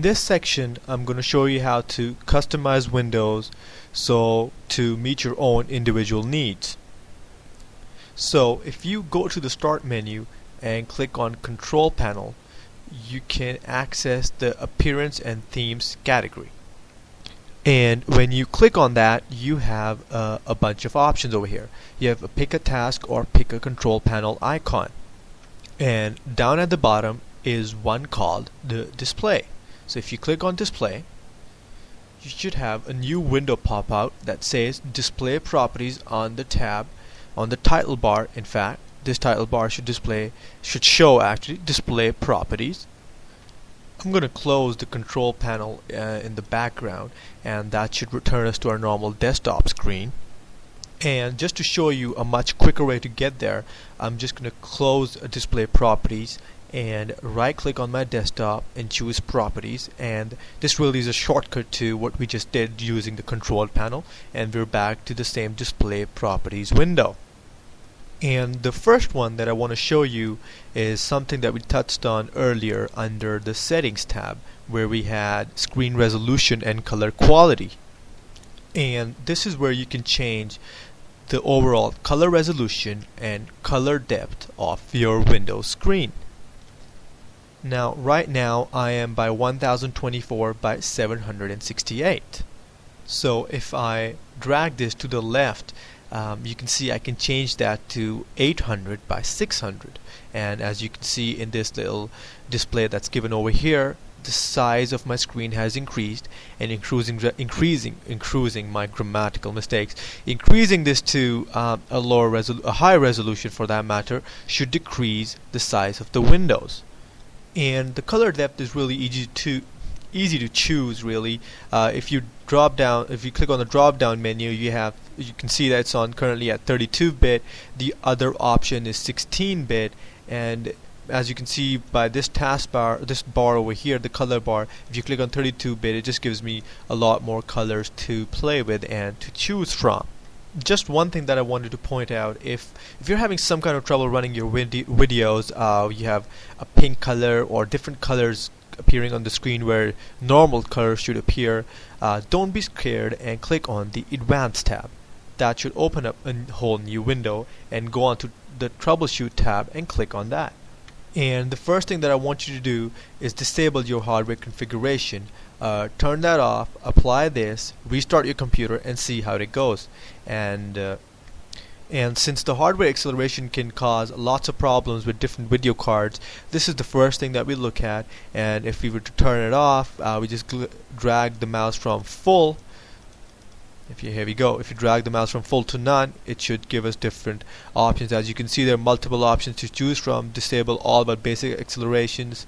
this section, I'm going to show you how to customize Windows to meet your own individual needs. So if you go to the Start menu and click on Control Panel, you can access the Appearance and Themes category. And when you click on that, you have a bunch of options over here. You have a pick a task or pick a control panel icon. And down at the bottom is one called the display. So if you click on display, you should have a new window pop out that says display properties on the tab, on the title bar. In fact, this title bar should show actually display properties. I'm going to close the control panel in the background, and that should return us to our normal desktop screen. And just to show you a much quicker way to get there, I'm just going to close display properties and right click on my desktop and choose properties, and this really is a shortcut to what we just did using the control panel, and we're back to the same display properties window. And the first one that I want to show you is something that we touched on earlier under the Settings tab, where we had screen resolution and color quality. And this is where you can change the overall color resolution and color depth of your Windows screen. Now, right now I am by 1024 by 768. So if I drag this to the left, you can see I can change that to 800 by 600, and as you can see in this little display that's given over here, the size of my screen has increased, and increasing my grammatical mistakes, increasing this to a high resolution for that matter should decrease the size of the windows. And the color depth is really easy to choose really. If you click on the drop down menu, you can see that it's on currently at 32-bit. The other option is 16-bit, and as you can see by this taskbar, this bar over here, the color bar, if you click on 32-bit, it just gives me a lot more colors to play with and to choose from. Just one thing that I wanted to point out, if you're having some kind of trouble running your videos, you have a pink color or different colors appearing on the screen where normal colors should appear, don't be scared and click on the Advanced tab. That should open up a whole new window, and go on to the Troubleshoot tab and click on that. And the first thing that I want you to do is disable your hardware configuration. Turn that off, apply this, restart your computer, and see how it goes. And since the hardware acceleration can cause lots of problems with different video cards, this is the first thing that we look at. And if we were to turn it off, we just drag the mouse from full. Here we go. If you drag the mouse from full to none, it should give us different options. As you can see, there are multiple options to choose from. Disable all but basic accelerations,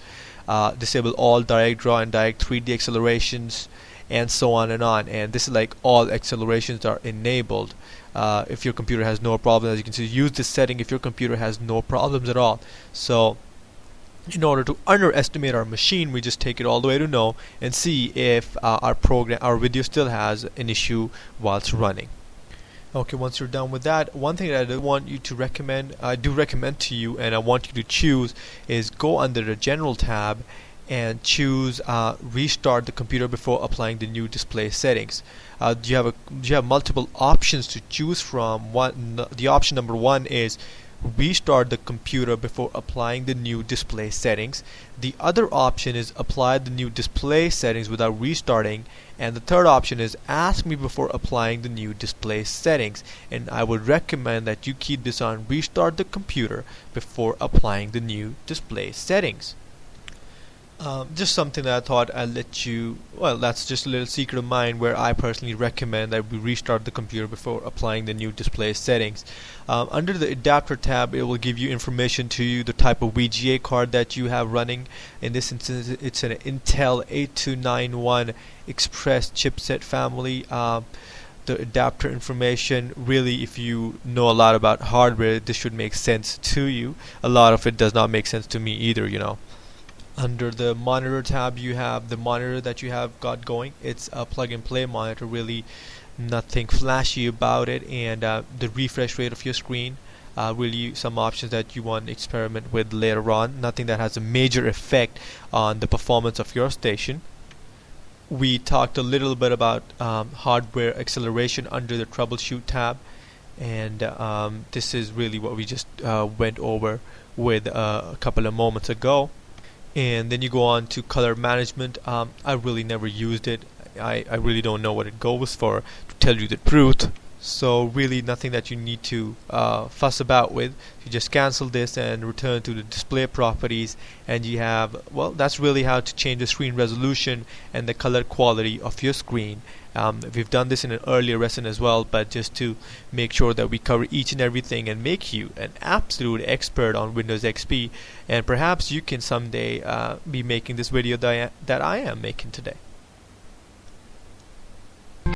disable all direct draw and direct 3D accelerations, and so on and on. And this is like all accelerations are enabled. If your computer has no problem, as you can see, use this setting if your computer has no problems at all. So in order to underestimate our machine, we just take it all the way to no and see if our video still has an issue whilst running. Okay, once you're done with that, one thing that I do want you to recommend, I do recommend to you, and I want you to choose, is go under the General tab and choose restart the computer before applying the new display settings. You have multiple options to choose from. The option number one is restart the computer before applying the new display settings. The other option is apply the new display settings without restarting, and the third option is ask me before applying the new display settings. And I would recommend that you keep this on restart the computer before applying the new display settings. Just something that I thought I'd let you, well, that's just a little secret of mine where I personally recommend that we restart the computer before applying the new display settings. Under the Adapter tab, it will give you information to you, the type of VGA card that you have running. In this instance, it's an Intel 8291 Express chipset family. The adapter information, really, if you know a lot about hardware, this should make sense to you. A lot of it does not make sense to me either, you know. Under the Monitor tab, you have the monitor that you have got going. It's a plug-and-play monitor, really nothing flashy about it. And the refresh rate of your screen, really some options that you want to experiment with later on. Nothing that has a major effect on the performance of your station. We talked a little bit about hardware acceleration under the troubleshoot tab, and this is really what we just went over with a couple of moments ago. And then you go on to color management. I really never used it. I really don't know what it goes for, to tell you the truth. So really nothing that you need to fuss about with. You just cancel this and return to the display properties, and you have, well, that's really how to change the screen resolution and the color quality of your screen. We've done this in an earlier lesson as well, but just to make sure that we cover each and everything and make you an absolute expert on Windows XP, and perhaps you can someday be making this video that I am making today.